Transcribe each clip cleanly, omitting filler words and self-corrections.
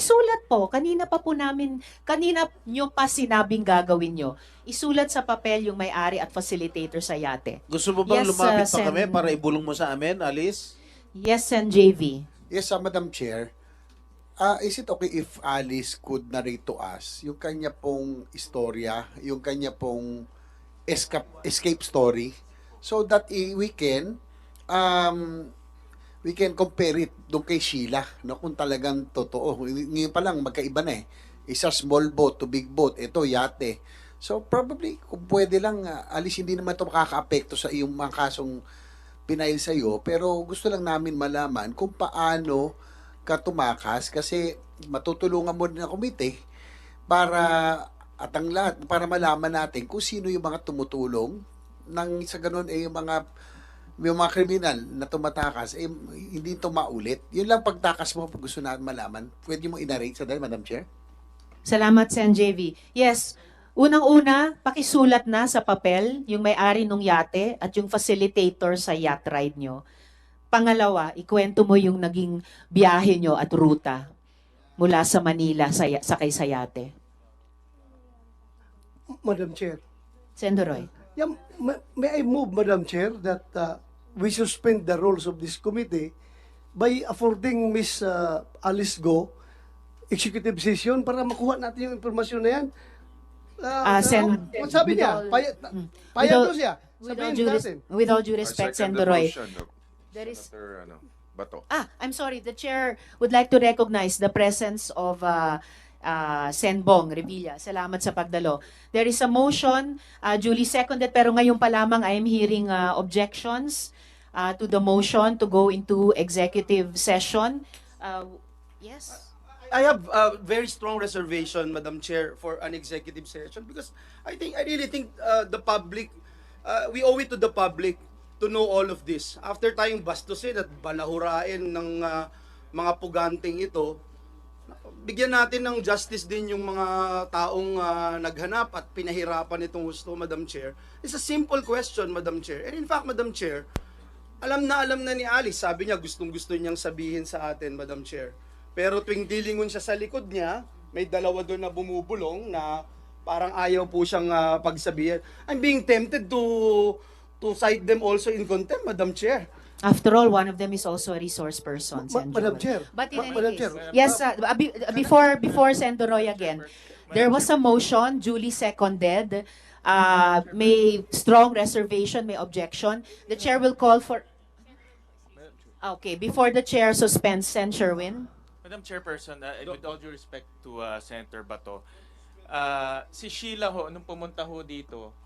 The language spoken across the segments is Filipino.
pakisulat po. Kanina nyo pa sinabing gagawin nyo. Isulat sa papel yung may-ari at facilitator sa yate. Gusto mo bang Yes, lumapit pa Sen. kami para ibulong mo sa amin, Alice? Yes, Sen. JV. Yes, Madam Chair. Is it okay if Alice could narrate to us yung kanya pong istorya, yung kanya pong escape story, so that we can compare it doon kay Sheila, no, kung talagang totoo. Ngayon pa lang magkaiba na eh. Isa small boat to big boat, ito yate. So probably kung pwede lang, Alice, hindi naman ito makaka-apekto sa iyong mga kasong pinail sa iyo, pero gusto lang namin malaman kung paano ka tumakas, kasi matutulungan mo din ang komite para at ang lahat para malaman natin kung sino yung mga tumutulong nang sa ganun yung mga kriminal na tumatakas hindi ito maulit. Yun lang pagtakas mo, pag gusto natin malaman. Pwede mo inarate sa dahil, Madam Chair? Salamat, Sen. JV. Yes, unang-una, pakisulat na sa papel yung may-ari ng yate at yung facilitator sa yacht ride nyo. Pangalawa, ikwento mo yung naging biyahe nyo at ruta mula sa Manila sakay sa yate. Madam Chair. Sen. Doroy. Yeah, may I move, Madam Chair, that we suspend the rules of this committee by affording Miss Alice Go executive session para makuha natin yung informasyon na yan. Sen. Sabi niya, payag daw siya. Sabihin natin. With all due respect, Sen. Doroy. There is... Senator Bato. I'm sorry. The chair would like to recognize the presence of Sen. Bong Revilla. Salamat sa pagdalo. There is a motion, duly seconded, pero ngayon pa lamang I am hearing objections to the motion to go into executive session. Yes? I have a very strong reservation, Madam Chair, for an executive session because I really think the public, we owe it to the public to know all of this. After tayong bastusin at balahurain ng mga puganting ito, bigyan natin ng justice din yung mga taong naghanap at pinahirapan itong gusto, Madam Chair. It's a simple question, Madam Chair. And in fact, Madam Chair, alam na ni Alice, sabi niya gustong-gusto niyang sabihin sa atin, Madam Chair. Pero tuwing dilingon siya sa likod niya, may dalawa doon na bumubulong na parang ayaw po siyang pagsabihin. I'm being tempted to cite them also in contempt, Madam Chair. After all, one of them is also a resource person, Sen. Madam Joel. Chair. But in any Madam case, Chair. yes, before Sen. Doroy again, there was a motion, duly seconded, may strong reservation, may objection. The chair will call for... Okay, before the chair suspends, Sen. Sherwin. Madam Chairperson, with all due respect to Senator Bato, si Sheila ho, nung pumunta ho dito,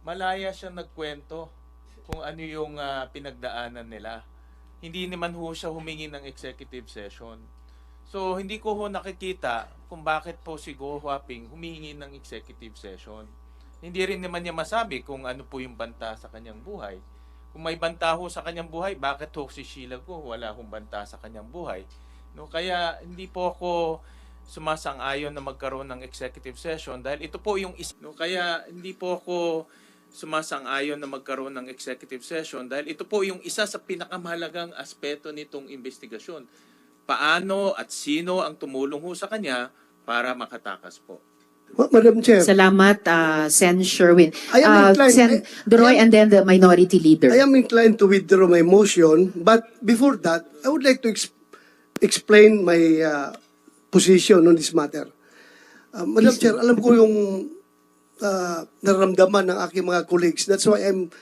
malaya siya nagkwento kung ano yung pinagdaanan nila. Hindi naman ho siya humingi ng executive session. So, hindi ko ho nakikita kung bakit po si Go Huaping humingi ng executive session. Hindi rin naman niya masabi kung ano po yung banta sa kanyang buhay. Kung may banta ho sa kanyang buhay, bakit ho si Sheila Go wala hong banta sa kanyang buhay? No, kaya hindi po ako sumasang-ayon na magkaroon ng executive session dahil ito po yung isa sa pinakamahalagang aspeto nitong investigasyon. Paano at sino ang tumulong ho sa kanya para makatakas po. Madam Chair. Salamat, Sen. Sherwin. I am inclined- Sen. Doroy and then the minority leader. I am inclined to withdraw my motion, but before that, I would like to explain my position on this matter. Madam Chair, alam ko yung nararamdaman ng aking mga colleagues. That's why I'm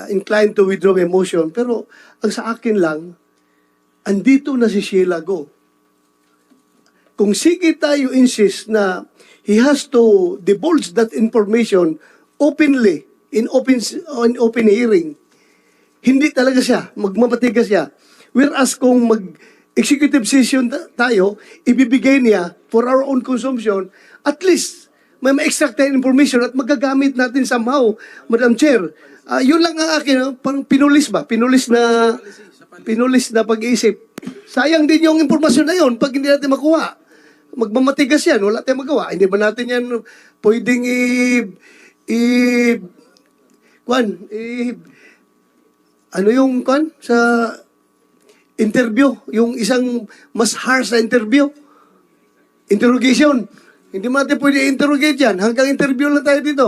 inclined to withdraw my motion. Pero ang sa akin lang, andito na si Sheila Go. Kung sige tayo insist na he has to divulge that information openly, in open hearing, hindi talaga siya, magmamatigas siya. Whereas kung executive session tayo, ibibigay niya for our own consumption, at least may ma-extract tayong information at magagamit natin somehow, Madam Chair. Yun lang ang akin, parang pinulis ba? Pinulis na pag-iisip. Sayang din yung impormasyon na yun pag hindi natin makuha. Magmamatigas yan, wala tayong magawa. Hindi ba natin yan pwedeng ano yung sa interview, yung isang mas harsh na interview. interrogation. Hindi mo natin pwede interrogate yan. Hanggang interview lang tayo dito.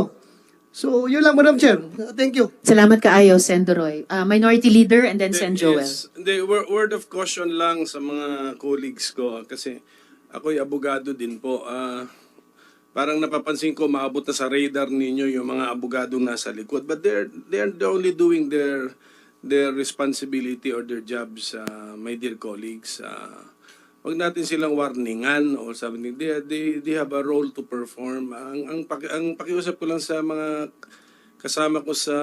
So, yun lang, Madam Chair. Thank you. Salamat kaayo, Sen. Doroy. Minority Leader and then Sen. Joel. Yes, the word of caution lang sa mga colleagues ko kasi ako'y abogado din po. Parang napapansin ko maabot na sa radar ninyo yung mga abogadong nasa likod, but they're only doing their responsibility or their jobs, my dear colleagues. Wag natin silang warningan or something. They have a role to perform. Ang pakiusap ko lang sa mga kasama ko sa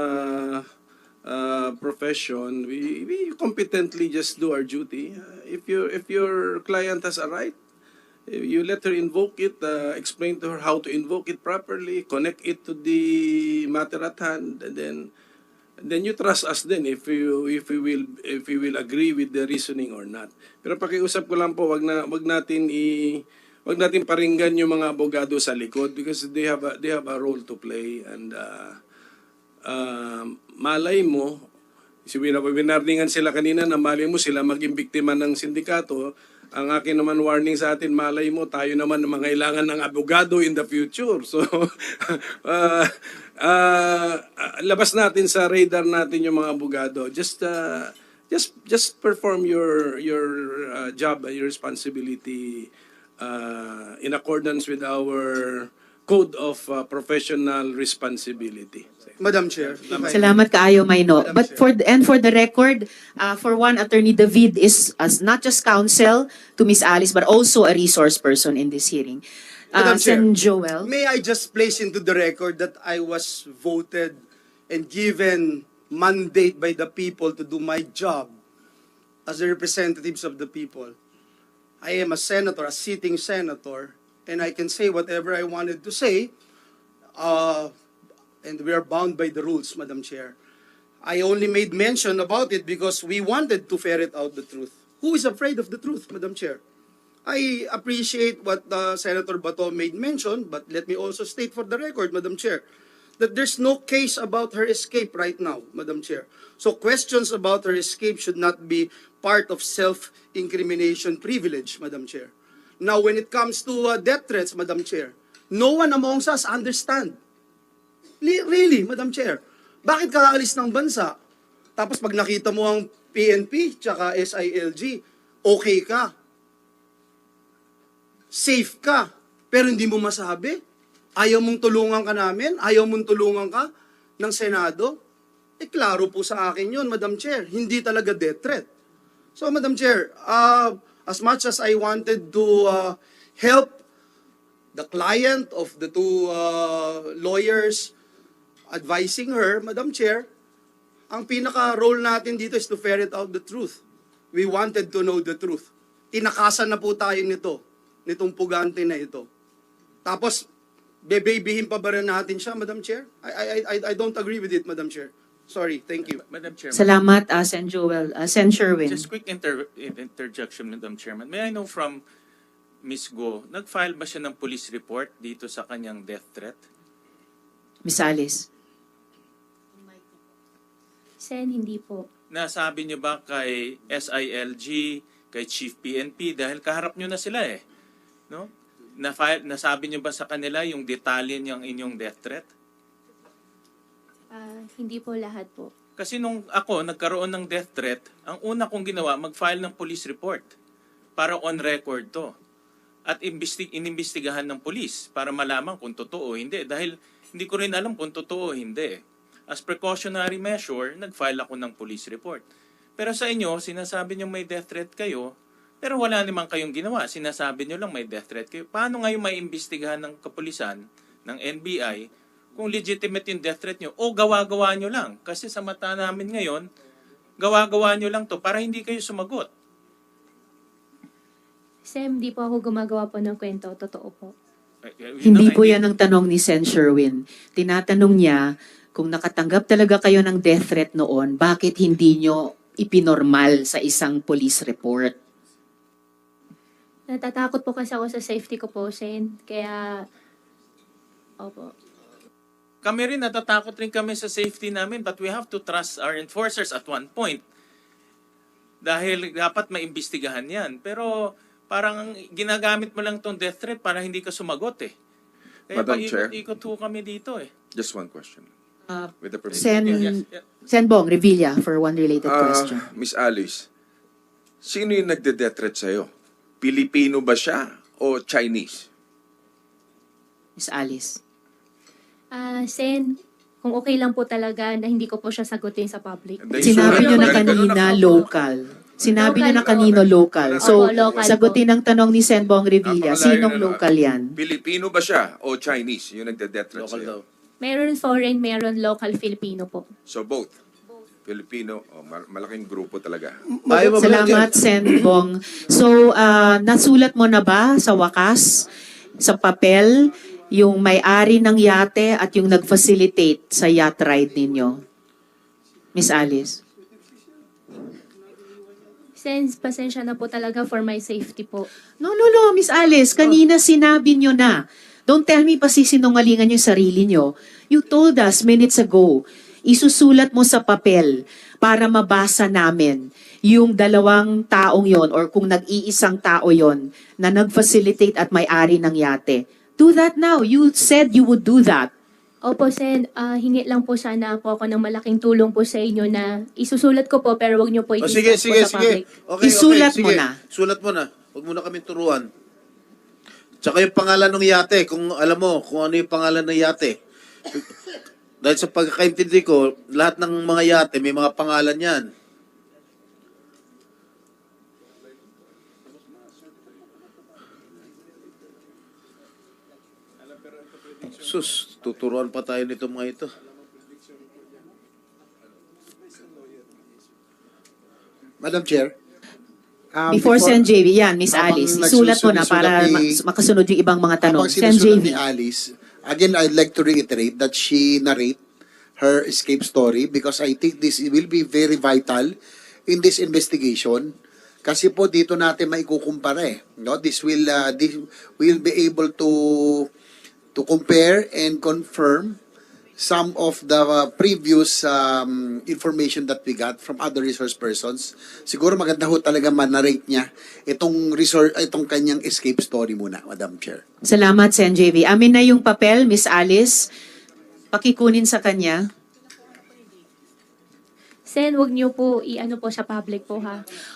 profession, we competently just do our duty. If your client has a right, you let her invoke it, explain to her how to invoke it properly, connect it to the matter at hand, and then you trust us then if we will agree with the reasoning or not. Pero pakiusap ko lang po, wag natin paringgan yung mga abogado sa likod because they have a role to play, and malay mo, winarningan sila kanina na malay mo sila maging biktima ng sindikato. Ang akin naman warning sa atin, malay mo, tayo naman mangailangan ng abogado in the future. So, labas natin sa radar natin yung mga abogado. Just perform your job, your responsibility in accordance with our code of professional responsibility. Madam Chair. if I- Salamat kaayo, Mayno. Madam But for the record, for one, Attorney David is as not just counsel to Miss Alice, but also a resource person in this hearing. Madam Chair. Sen. Joel. May I just place into the record that I was voted and given mandate by the people to do my job as the representatives of the people. I am a senator, a sitting senator, and I can say whatever I wanted to say, and we are bound by the rules, Madam Chair. I only made mention about it because we wanted to ferret out the truth. Who is afraid of the truth, Madam Chair? I appreciate what Senator Bato made mention, but let me also state for the record, Madam Chair, that there's no case about her escape right now, Madam Chair. So questions about her escape should not be part of self-incrimination privilege, Madam Chair. Now, when it comes to death threats, Madam Chair, no one amongst us understand. Really, Madam Chair, bakit ka aalis ng bansa? Tapos pag nakita mo ang PNP tsaka SILG, okay ka. Safe ka. Pero hindi mo masabi. Ayaw mong tulungan ka namin? Ayaw mong tulungan ka ng Senado? Klaro po sa akin yun, Madam Chair. Hindi talaga death threat. So, Madam Chair, as much as I wanted to help the client of the two lawyers advising her, Madam Chair, ang pinaka-role natin dito is to ferret out the truth. We wanted to know the truth. Tinakasan na po tayo nitong pugante na ito. Tapos, bebebihin pa ba rin natin siya, Madam Chair? I don't agree with it, Madam Chair. Sorry, thank you. Madam Chairman. Salamat, Sen. Joel. Sen. Sherwin. Just quick interjection, Madam Chairman. May I know from Ms. Go, nag-file ba siya ng police report dito sa kanyang death threat? Miss Alice. Sen, hindi po. Nasabi niyo ba kay SILG, kay Chief PNP, dahil kaharap niyo na sila eh. No? Nasabi niyo ba sa kanila yung detalye niyang inyong death threat? Hindi po lahat po. Kasi nung ako nagkaroon ng death threat, ang una kong ginawa, mag-file ng police report para on record to. At inimbestigahan ng police para malaman kung totoo o hindi. Dahil hindi ko rin alam kung totoo o hindi. As precautionary measure, nag-file ako ng police report. Pero sa inyo, sinasabi niyo may death threat kayo, pero wala naman kayong ginawa. Sinasabi niyo lang may death threat kayo. Paano ngayon may imbestigahan ng kapulisan, ng NBI, kung legitimate yung death threat nyo, o gawa-gawa nyo lang? Kasi sa mata namin ngayon, gawa-gawa nyo lang to para hindi kayo sumagot. Sen, hindi po ako gumagawa po ng kwento. Totoo po. Hindi po yan ang tanong ni Sen. Sherwin. Tinatanong niya, kung nakatanggap talaga kayo ng death threat noon, bakit hindi nyo ipinormal sa isang police report? Natatakot po kasi ako sa safety ko po, Sen. Kaya, opo. Kami rin, natatakot rin kami sa safety namin, but we have to trust our enforcers at one point. Dahil dapat maimbestigahan yan. Pero parang ginagamit mo lang tong death threat para hindi ka sumagot eh. Kaya Madam Chair. paikot-ikot ho kami dito eh. Just one question. With the Sen, permission. Sen Bong Revilla for one related question. Miss Alice, sino yung nagde-death threat sa'yo? Pilipino ba siya o Chinese? Miss Alice. Sen, kung okay lang po talaga na hindi ko po siya sagutin sa public. Hindi, Sinabi sure. nyo na Ganun kanina ako. local. Sinabi nyo na Local po. kanino local. So, Opo, local sagutin ang tanong ni Sen Bong Revilla, Napakalayo sinong na, local yan? Pilipino ba siya o Chinese yung nagde-death threat Local sa'yo? daw. Meron foreign, meron local Filipino po. So both. Filipino, malaking grupo talaga. Ayaw mo ba Salamat, Sen Bong. So, nasulat mo na ba sa wakas, sa papel, yung may-ari ng yate at yung nag-facilitate sa yacht ride ninyo? Miss Alice. Sen, pasensya na po talaga for my safety po. No, Miss Alice, kanina sinabi nyo na. Don't tell me pa sisinungalingan yung sarili nyo. You told us minutes ago, isusulat mo sa papel para mabasa namin yung dalawang taong yon or kung nag-iisang tao yon na nag-facilitate at may-ari ng yate. Do that now. You said you would do that. Opo, Sen, hingi lang po sana po ako ng malaking tulong po sa inyo na isusulat ko po pero wag niyo po Oh, i-discuss sige. po sa public. Okay, Isulat okay, mo sige. na. Sulat mo na. Huwag mo na kami turuan. Tsaka yung pangalan ng yate, kung alam mo kung ano yung pangalan ng yate. Dahil sa pagkakaintindi ko, lahat ng mga yate may mga pangalan yan. Sus, tuturuan pa tayo nito mga ito. Madam Chair. Before Sen JV, yan, Miss habang Alice, isulat mo na para makasunod yung ibang mga tanong. Habang Sen sinusunod JV. ni Alice, again, I'd like to reiterate that she narrate her escape story because I think this will be very vital in this investigation. Kasi po dito natin maikukumpara eh. No? This will be able to compare and confirm some of the previous information that we got from other resource persons. Siguro maganda ho talaga man-narrate niya itong kanyang escape story muna, Madam Chair. Salamat, Sen JV. Amin na yung papel, Miss Alice. Pakikunin sa kanya. Sen, wag niyo po i-ano po sa public po ha.